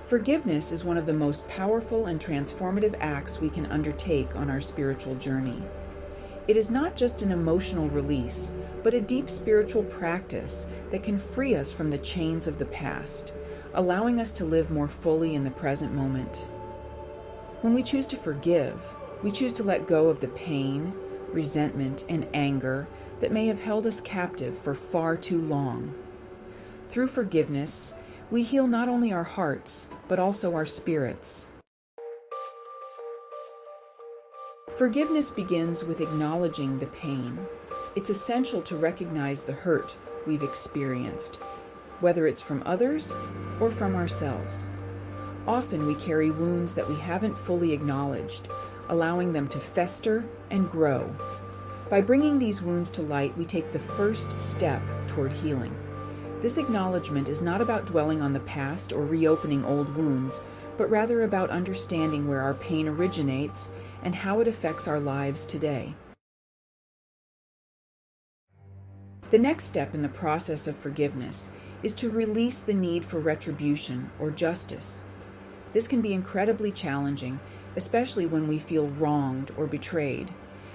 Forgiveness is one of the most powerful and transformative acts we can undertake on our spiritual journey. It is not just an emotional release, but a deep spiritual practice that can free us from the chains of the past, allowing us to live more fully in the present moment. When we choose to forgive, we choose to let go of the pain, resentment, and anger that may have held us captive for far too long. Through forgiveness, we heal not only our hearts, but also our spirits. Forgiveness begins with acknowledging the pain. It's essential to recognize the hurt we've experienced, whether it's from others or from ourselves. Often we carry wounds that we haven't fully acknowledged, allowing them to fester and grow. By bringing these wounds to light, we take the first step toward healing. This acknowledgement is not about dwelling on the past or reopening old wounds, but rather about understanding where our pain originates and how it affects our lives today. The next step in the process of forgiveness is to release the need for retribution or justice. This can be incredibly challenging, especially when we feel wronged or betrayed.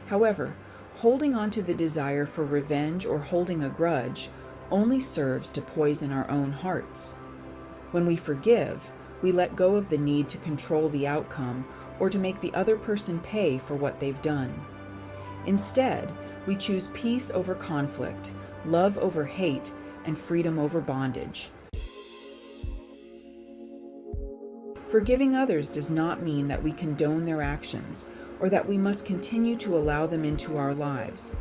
However, holding on to the desire for revenge or holding a grudge only serves to poison our own hearts. When we forgive, we let go of the need to control the outcome or to make the other person pay for what they've done. Instead, we choose peace over conflict, love over hate, and freedom over bondage. Forgiving others does not mean that we condone their actions or that we must continue to allow them into our lives.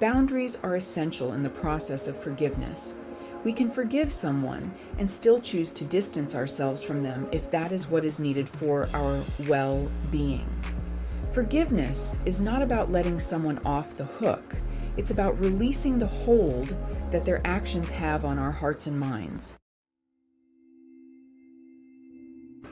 Boundaries are essential in the process of forgiveness. We can forgive someone and still choose to distance ourselves from them if that is what is needed for our well-being. Forgiveness is not about letting someone off the hook. It's about releasing the hold that their actions have on our hearts and minds.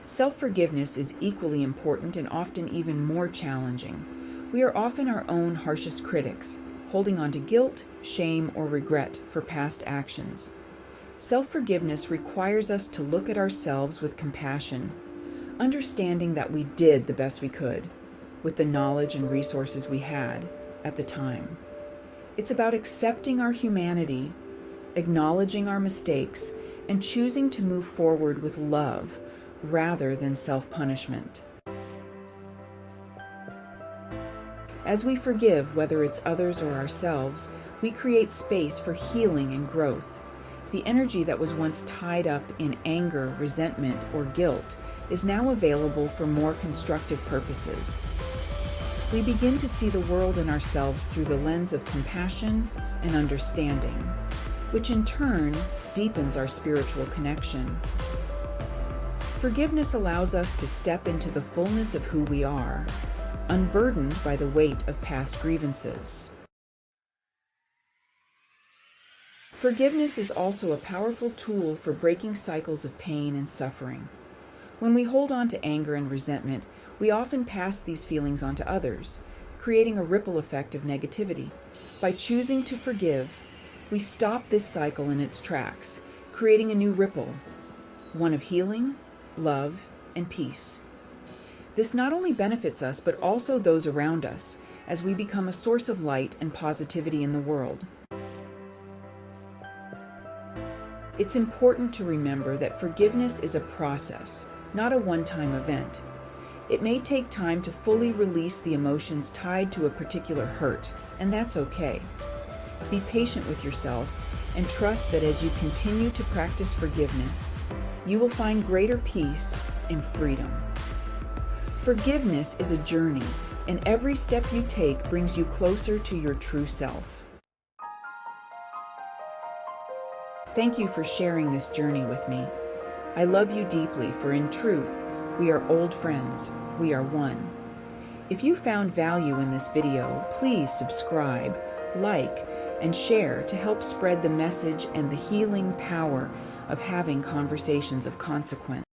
Self-forgiveness is equally important and often even more challenging. We are often our own harshest critics, holding on to guilt, shame, or regret for past actions. Self-forgiveness requires us to look at ourselves with compassion, understanding that we did the best we could with the knowledge and resources we had at the time. It's about accepting our humanity, acknowledging our mistakes, and choosing to move forward with love rather than self-punishment. As we forgive, whether it's others or ourselves, we create space for healing and growth. The energy that was once tied up in anger, resentment, or guilt is now available for more constructive purposes. We begin to see the world and ourselves through the lens of compassion and understanding, which in turn deepens our spiritual connection. Forgiveness allows us to step into the fullness of who we are, unburdened by the weight of past grievances. Forgiveness is also a powerful tool for breaking cycles of pain and suffering. When we hold on to anger and resentment, we often pass these feelings on to others, creating a ripple effect of negativity. By choosing to forgive, we stop this cycle in its tracks, creating a new ripple, one of healing, love, and peace. This not only benefits us, but also those around us, as we become a source of light and positivity in the world. It's important to remember that forgiveness is a process, not a one-time event. It may take time to fully release the emotions tied to a particular hurt, and that's okay. Be patient with yourself and trust that as you continue to practice forgiveness, you will find greater peace and freedom. Forgiveness is a journey, and every step you take brings you closer to your true self. Thank you for sharing this journey with me. I love you deeply, for in truth, we are old friends. We are one. If you found value in this video, please subscribe, like, and share to help spread the message and the healing power of having conversations of consequence.